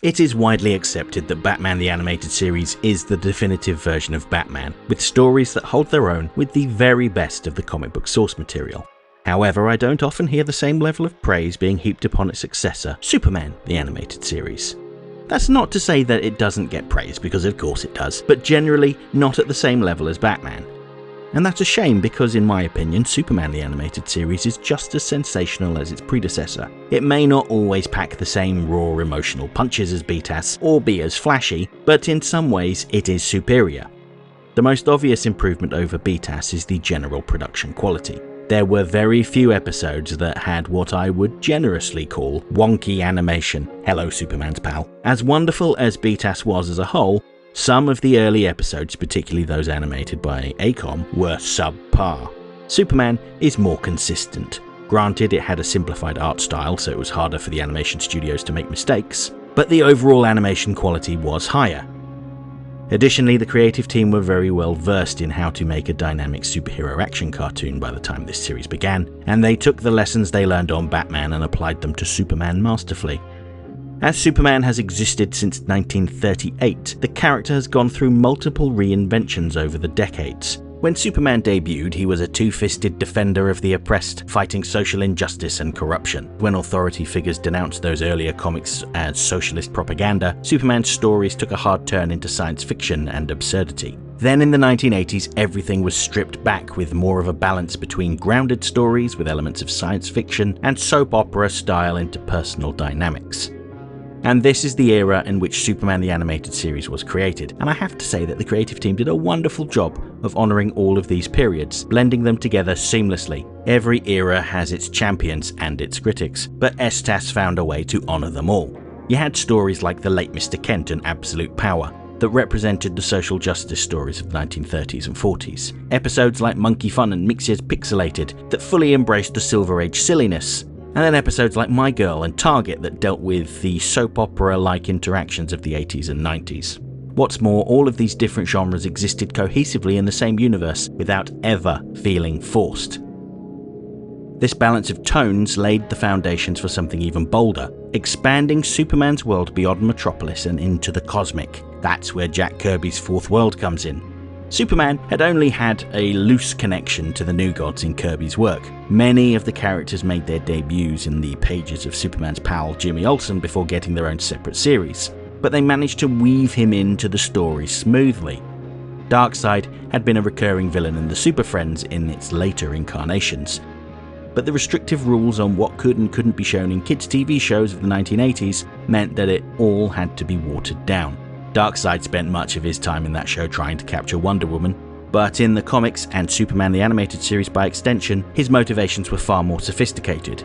It is widely accepted that Batman the Animated Series is the definitive version of Batman, with stories that hold their own with the very best of the comic book source material. However, I don't often hear the same level of praise being heaped upon its successor, Superman the Animated Series. That's not to say that it doesn't get praise, because of course it does, but generally not at the same level as Batman. And that's a shame because, in my opinion, Superman the Animated Series is just as sensational as its predecessor. It may not always pack the same raw emotional punches as BTAS, or be as flashy, but in some ways it is superior. The most obvious improvement over BTAS is the general production quality. There were very few episodes that had what I would generously call wonky animation. Hello, Superman's pal. As wonderful as BTAS was as a whole, some of the early episodes, particularly those animated by ACOM, were subpar. Superman is more consistent. Granted, it had a simplified art style, so it was harder for the animation studios to make mistakes, but the overall animation quality was higher. Additionally, the creative team were very well versed in how to make a dynamic superhero action cartoon by the time this series began, and they took the lessons they learned on Batman and applied them to Superman masterfully. As Superman has existed since 1938, the character has gone through multiple reinventions over the decades. When Superman debuted, he was a two-fisted defender of the oppressed, fighting social injustice and corruption. When authority figures denounced those earlier comics as socialist propaganda, Superman's stories took a hard turn into science fiction and absurdity. Then in the 1980s, everything was stripped back with more of a balance between grounded stories with elements of science fiction and soap opera style interpersonal dynamics. And this is the era in which Superman the Animated Series was created, and I have to say that the creative team did a wonderful job of honouring all of these periods, blending them together seamlessly. Every era has its champions and its critics, but STAS found a way to honour them all. You had stories like The Late Mr. Kent and Absolute Power, that represented the social justice stories of the 1930s and 40s. Episodes like Monkey Fun and Mixier's Pixelated that fully embraced the Silver Age silliness. And then episodes like My Girl and Target that dealt with the soap opera-like interactions of the 80s and 90s. What's more, all of these different genres existed cohesively in the same universe without ever feeling forced. This balance of tones laid the foundations for something even bolder, expanding Superman's world beyond Metropolis and into the cosmic. That's where Jack Kirby's Fourth World comes in. Superman had only had a loose connection to the New Gods in Kirby's work. Many of the characters made their debuts in the pages of Superman's pal Jimmy Olsen before getting their own separate series, but they managed to weave him into the story smoothly. Darkseid had been a recurring villain in the Super Friends in its later incarnations, but the restrictive rules on what could and couldn't be shown in kids' TV shows of the 1980s meant that it all had to be watered down. Darkseid spent much of his time in that show trying to capture Wonder Woman, but in the comics and Superman the Animated Series by extension, his motivations were far more sophisticated.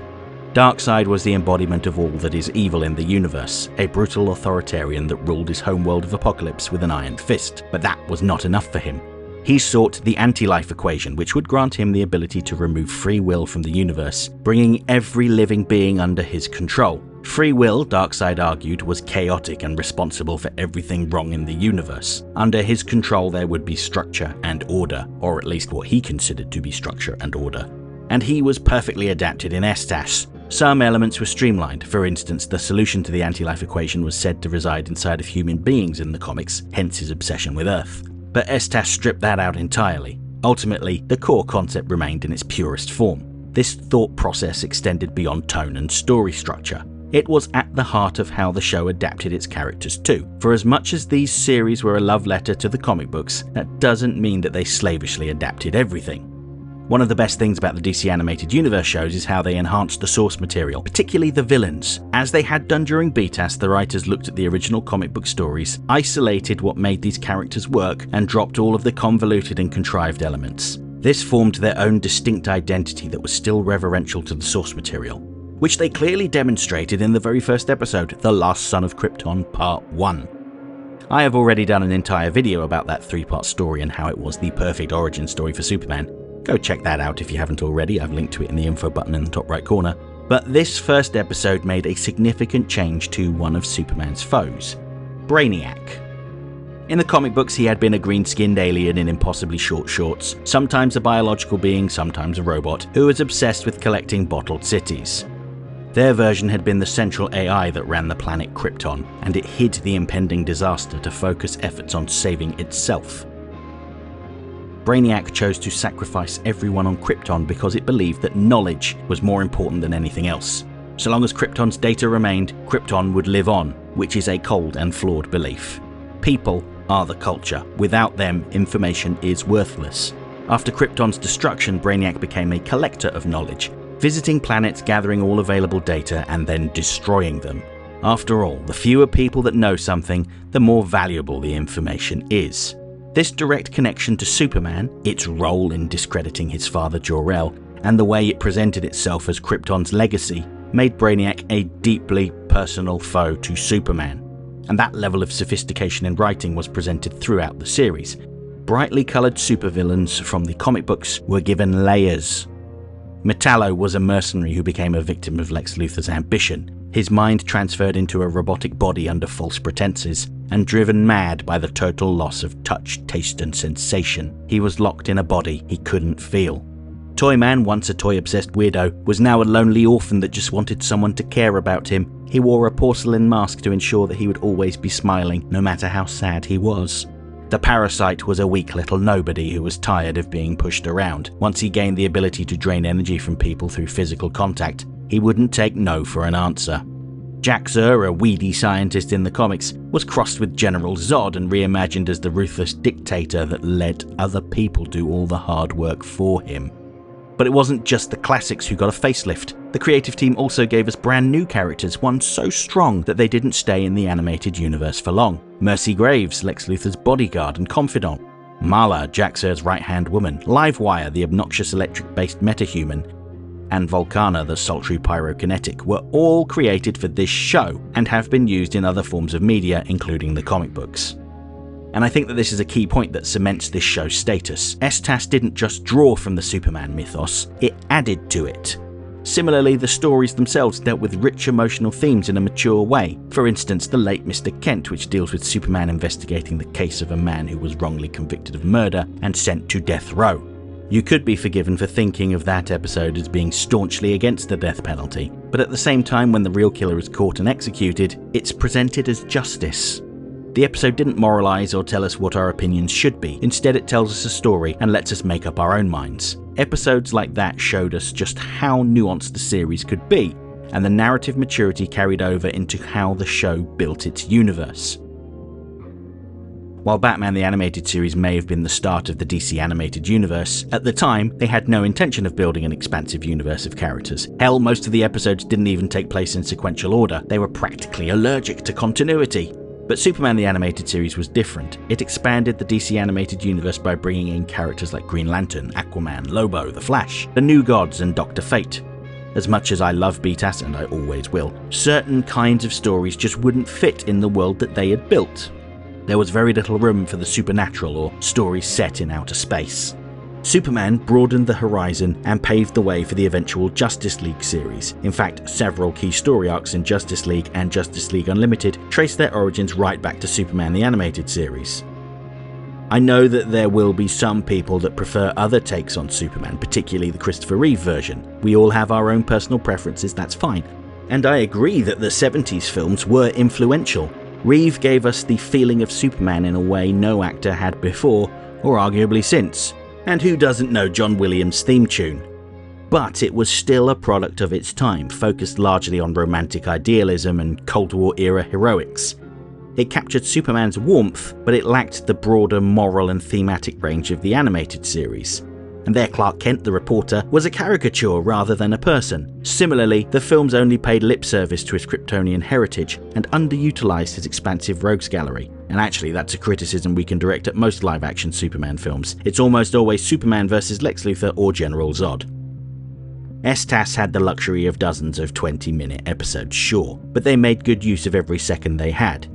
Darkseid was the embodiment of all that is evil in the universe, a brutal authoritarian that ruled his homeworld of Apokolips with an iron fist, but that was not enough for him. He sought the anti-life equation, which would grant him the ability to remove free will from the universe, bringing every living being under his control. Free will, Darkseid argued, was chaotic and responsible for everything wrong in the universe. Under his control there would be structure and order, or at least what he considered to be structure and order. And he was perfectly adapted in STAS. Some elements were streamlined. For instance, the solution to the anti-life equation was said to reside inside of human beings in the comics, hence his obsession with Earth. But STAS stripped that out entirely. Ultimately, the core concept remained in its purest form. This thought process extended beyond tone and story structure. It was at the heart of how the show adapted its characters too. For as much as these series were a love letter to the comic books, that doesn't mean that they slavishly adapted everything. One of the best things about the DC Animated Universe shows is how they enhanced the source material, particularly the villains. As they had done during BTAS, the writers looked at the original comic book stories, isolated what made these characters work, and dropped all of the convoluted and contrived elements. This formed their own distinct identity that was still reverential to the source material, which they clearly demonstrated in the very first episode, The Last Son of Krypton Part 1. I have already done an entire video about that 3-part story and how it was the perfect origin story for Superman. Go check that out if you haven't already, I've linked to it in the info button in the top right corner. But this first episode made a significant change to one of Superman's foes, Brainiac. In the comic books, he had been a green-skinned alien in impossibly short shorts, sometimes a biological being, sometimes a robot, who was obsessed with collecting bottled cities. Their version had been the central AI that ran the planet Krypton, and it hid the impending disaster to focus efforts on saving itself. Brainiac chose to sacrifice everyone on Krypton because it believed that knowledge was more important than anything else. So long as Krypton's data remained, Krypton would live on, which is a cold and flawed belief. People are the culture. Without them, information is worthless. After Krypton's destruction, Brainiac became a collector of knowledge, visiting planets, gathering all available data, and then destroying them. After all, the fewer people that know something, the more valuable the information is. This direct connection to Superman, its role in discrediting his father Jor-El, and the way it presented itself as Krypton's legacy, made Brainiac a deeply personal foe to Superman. And that level of sophistication in writing was presented throughout the series. Brightly coloured supervillains from the comic books were given layers. Metallo was a mercenary who became a victim of Lex Luthor's ambition, his mind transferred into a robotic body under false pretenses, and driven mad by the total loss of touch, taste and sensation. He was locked in a body he couldn't feel. Toyman, once a toy-obsessed weirdo, was now a lonely orphan that just wanted someone to care about him. He wore a porcelain mask to ensure that he would always be smiling, no matter how sad he was. The Parasite was a weak little nobody who was tired of being pushed around. Once he gained the ability to drain energy from people through physical contact, he wouldn't take no for an answer. Jack Kirby, a weedy scientist in the comics, was crossed with General Zod and reimagined as the ruthless dictator that let other people do all the hard work for him. But it wasn't just the classics who got a facelift. The creative team also gave us brand new characters, one so strong that they didn't stay in the animated universe for long. Mercy Graves, Lex Luthor's bodyguard and confidant. Marla, Jack Kirby's right-hand woman. Livewire, the obnoxious electric-based metahuman. And Volcana, the sultry pyrokinetic, were all created for this show and have been used in other forms of media, including the comic books. And I think that this is a key point that cements this show's status. STAS didn't just draw from the Superman mythos, it added to it. Similarly, the stories themselves dealt with rich emotional themes in a mature way. For instance, The Late Mr. Kent, which deals with Superman investigating the case of a man who was wrongly convicted of murder and sent to death row. You could be forgiven for thinking of that episode as being staunchly against the death penalty, but at the same time, when the real killer is caught and executed, it's presented as justice. The episode didn't moralise or tell us what our opinions should be. Instead, it tells us a story and lets us make up our own minds. Episodes like that showed us just how nuanced the series could be, and the narrative maturity carried over into how the show built its universe. While Batman the Animated Series may have been the start of the DC animated universe, at the time, they had no intention of building an expansive universe of characters. Hell, most of the episodes didn't even take place in sequential order. They were practically allergic to continuity. But Superman the Animated Series was different. It expanded the DC animated universe by bringing in characters like Green Lantern, Aquaman, Lobo, The Flash, the New Gods and Dr. Fate. As much as I love BTAS, and I always will, certain kinds of stories just wouldn't fit in the world that they had built. There was very little room for the supernatural or stories set in outer space. Superman broadened the horizon and paved the way for the eventual Justice League series. In fact, several key story arcs in Justice League and Justice League Unlimited trace their origins right back to Superman the Animated Series. I know that there will be some people that prefer other takes on Superman, particularly the Christopher Reeve version. We all have our own personal preferences, that's fine. And I agree that the 70s films were influential. Reeve gave us the feeling of Superman in a way no actor had before, or arguably since. And who doesn't know John Williams' theme tune? But it was still a product of its time, focused largely on romantic idealism and Cold War era heroics. It captured Superman's warmth, but it lacked the broader moral and thematic range of the animated series. And there Clark Kent, the reporter, was a caricature rather than a person. Similarly, the films only paid lip service to his Kryptonian heritage and underutilised his expansive rogues gallery. And actually, that's a criticism we can direct at most live-action Superman films. It's almost always Superman versus Lex Luthor or General Zod. STAS had the luxury of dozens of 20-minute episodes, sure, but they made good use of every second they had.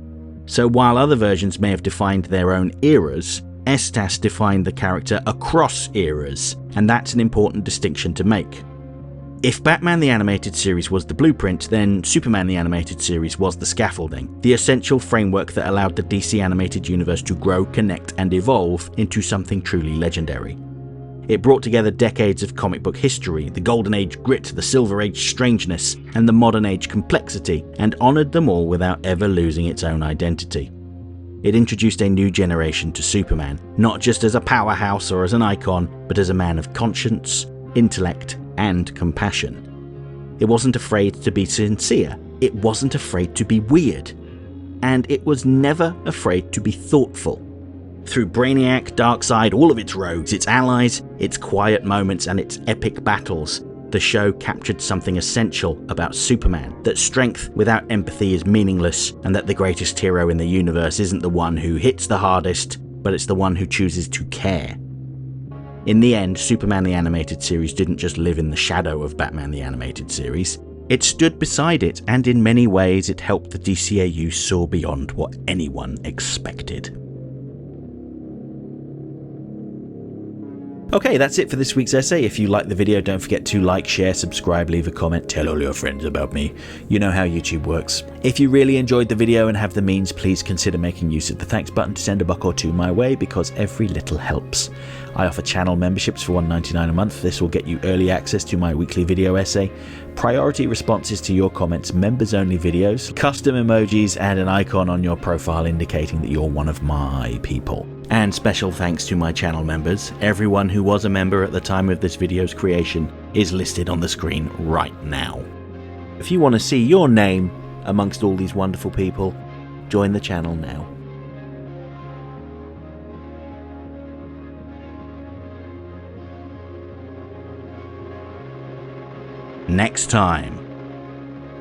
So while other versions may have defined their own eras, STAS defined the character across eras, and that's an important distinction to make. If Batman the Animated Series was the blueprint, then Superman the Animated Series was the scaffolding, the essential framework that allowed the DC animated universe to grow, connect, and evolve into something truly legendary. It brought together decades of comic book history, the Golden Age grit, the Silver Age strangeness, and the Modern Age complexity, and honoured them all without ever losing its own identity. It introduced a new generation to Superman, not just as a powerhouse or as an icon, but as a man of conscience, intellect, and compassion. It wasn't afraid to be sincere, it wasn't afraid to be weird, and it was never afraid to be thoughtful. Through Brainiac, Darkseid, all of its rogues, its allies, its quiet moments, and its epic battles, the show captured something essential about Superman, that strength without empathy is meaningless, and that the greatest hero in the universe isn't the one who hits the hardest, but it's the one who chooses to care. In the end, Superman the Animated Series didn't just live in the shadow of Batman the Animated Series, it stood beside it, and in many ways it helped the DCAU soar beyond what anyone expected. Okay, that's it for this week's essay. If you liked the video, don't forget to like, share, subscribe, leave a comment, tell all your friends about me. You know how YouTube works. If you really enjoyed the video and have the means, please consider making use of the thanks button to send a buck or two my way, because every little helps. I offer channel memberships for $1.99 a month. This will get you early access to my weekly video essay, priority responses to your comments, members-only videos, custom emojis, and an icon on your profile indicating that you're one of my people. And special thanks to my channel members. Everyone who was a member at the time of this video's creation is listed on the screen right now. If you want to see your name amongst all these wonderful people, join the channel now. Next time.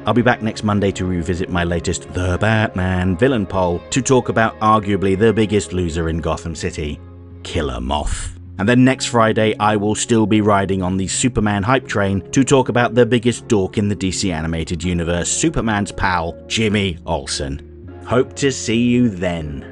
I'll be back next Monday to revisit my latest The Batman villain poll to talk about arguably the biggest loser in Gotham City, Killer Moth. And then next Friday I will still be riding on the Superman hype train to talk about the biggest dork in the DC animated universe, Superman's pal, Jimmy Olsen. Hope to see you then.